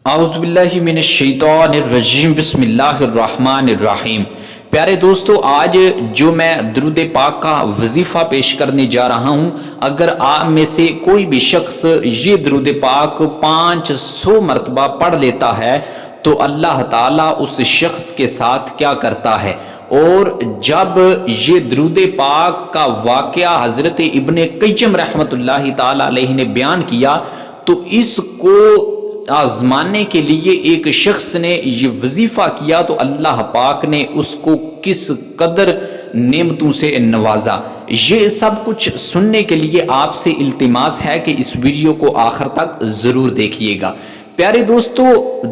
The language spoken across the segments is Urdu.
اعوذ باللہ من الشیطان الرجیم بسم اللہ الرحمن الرحیم۔ پیارے دوستو، آج جو میں درود پاک کا وظیفہ پیش کرنے جا رہا ہوں، اگر آپ میں سے کوئی بھی شخص یہ درود پاک 500 مرتبہ پڑھ لیتا ہے تو اللہ تعالیٰ اس شخص کے ساتھ کیا کرتا ہے۔ اور جب یہ درود پاک کا واقعہ حضرت ابن قیم رحمۃ اللہ تعالیٰ علیہ نے بیان کیا تو اس کو آزمانے کے لیے ایک شخص نے یہ وظیفہ کیا تو اللہ پاک نے اس کو کس قدر نعمتوں سے نوازا۔ یہ سب کچھ سننے کے لیے آپ سے التماس ہے کہ اس ویڈیو کو آخر تک ضرور دیکھیے گا۔ پیارے دوستو،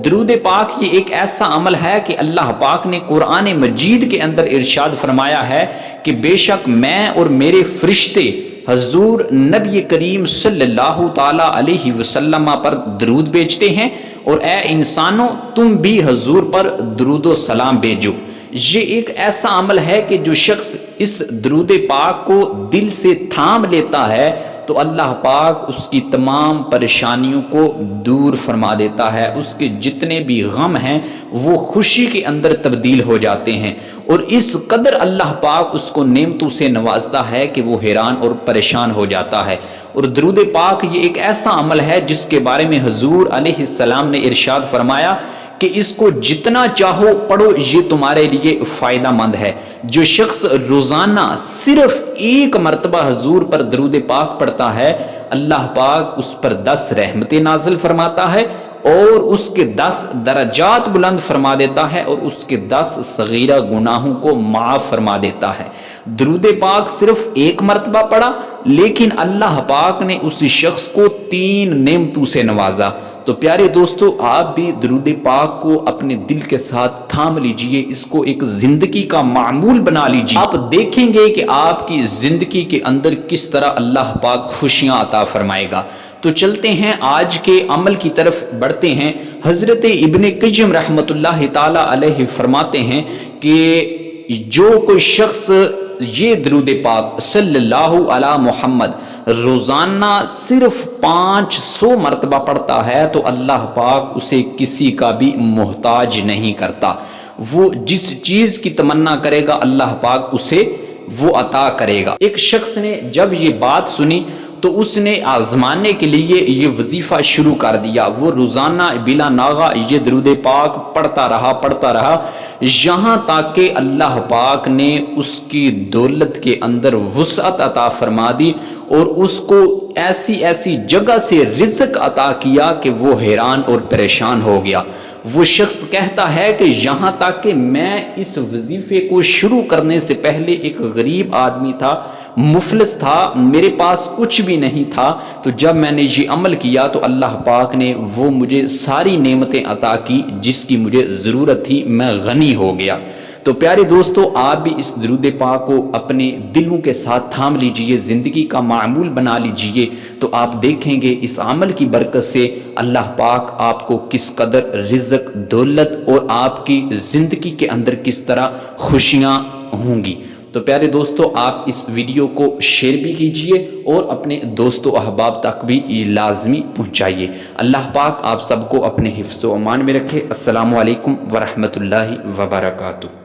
درود پاک یہ ایک ایسا عمل ہے کہ اللہ پاک نے قرآن مجید کے اندر ارشاد فرمایا ہے کہ بے شک میں اور میرے فرشتے حضور نبی کریم صلی اللہ تعالی علیہ وسلم پر درود بھیجتے ہیں، اور اے انسانوں تم بھی حضور پر درود و سلام بھیجو۔ یہ ایک ایسا عمل ہے کہ جو شخص اس درود پاک کو دل سے تھام لیتا ہے تو اللہ پاک اس کی تمام پریشانیوں کو دور فرما دیتا ہے، اس کے جتنے بھی غم ہیں وہ خوشی کے اندر تبدیل ہو جاتے ہیں، اور اس قدر اللہ پاک اس کو نعمتوں سے نوازتا ہے کہ وہ حیران اور پریشان ہو جاتا ہے۔ اور درود پاک یہ ایک ایسا عمل ہے جس کے بارے میں حضور علیہ السلام نے ارشاد فرمایا کہ اس کو جتنا چاہو پڑھو، یہ تمہارے لیے فائدہ مند ہے۔ جو شخص روزانہ صرف ایک مرتبہ حضور پر درود پاک پڑھتا ہے، اللہ پاک اس پر 10 رحمتیں نازل فرماتا ہے اور اس کے 10 درجات بلند فرما دیتا ہے، اور اس کے 10 صغیرہ گناہوں کو معاف فرما دیتا ہے۔ درود پاک صرف ایک مرتبہ پڑھا لیکن اللہ پاک نے اس شخص کو 3 نعمتوں سے نوازا۔ تو پیارے دوستو، آپ بھی درود پاک کو اپنے دل کے ساتھ تھام لیجئے، اس کو ایک زندگی کا معمول بنا لیجئے۔ آپ دیکھیں گے کہ آپ کی زندگی کے اندر کس طرح اللہ پاک خوشیاں عطا فرمائے گا۔ تو چلتے ہیں آج کے عمل کی طرف بڑھتے ہیں۔ حضرت ابن قیم رحمۃ اللہ تعالی علیہ فرماتے ہیں کہ جو کوئی شخص یہ درود پاک صلی اللہ علی محمد روزانہ صرف 500 مرتبہ پڑھتا ہے تو اللہ پاک اسے کسی کا بھی محتاج نہیں کرتا۔ وہ جس چیز کی تمنا کرے گا اللہ پاک اسے وہ عطا کرے گا۔ ایک شخص نے جب یہ بات سنی تو اس نے آزمانے کے لیے یہ وظیفہ شروع کر دیا۔ وہ روزانہ بلا ناغہ یہ درود پاک پڑھتا رہا یہاں تک کہ اللہ پاک نے اس کی دولت کے اندر وسعت عطا فرما دی اور اس کو ایسی جگہ سے رزق عطا کیا کہ وہ حیران اور پریشان ہو گیا۔ وہ شخص کہتا ہے کہ یہاں تک کہ میں اس وظیفے کو شروع کرنے سے پہلے ایک غریب آدمی تھا، مفلس تھا، میرے پاس کچھ بھی نہیں تھا، تو جب میں نے یہ عمل کیا تو اللہ پاک نے وہ مجھے ساری نعمتیں عطا کی جس کی مجھے ضرورت تھی، میں غنی ہو گیا۔ تو پیارے دوستو، آپ بھی اس درود پاک کو اپنے دلوں کے ساتھ تھام لیجئے، زندگی کا معمول بنا لیجئے، تو آپ دیکھیں گے اس عمل کی برکت سے اللہ پاک آپ کو کس قدر رزق، دولت اور آپ کی زندگی کے اندر کس طرح خوشیاں ہوں گی۔ تو پیارے دوستو، آپ اس ویڈیو کو شیئر بھی کیجئے اور اپنے دوست و احباب تک بھی لازمی پہنچائیے۔ اللہ پاک آپ سب کو اپنے حفظ و امان میں رکھے۔ السلام علیکم ورحمۃ اللہ وبرکاتہ۔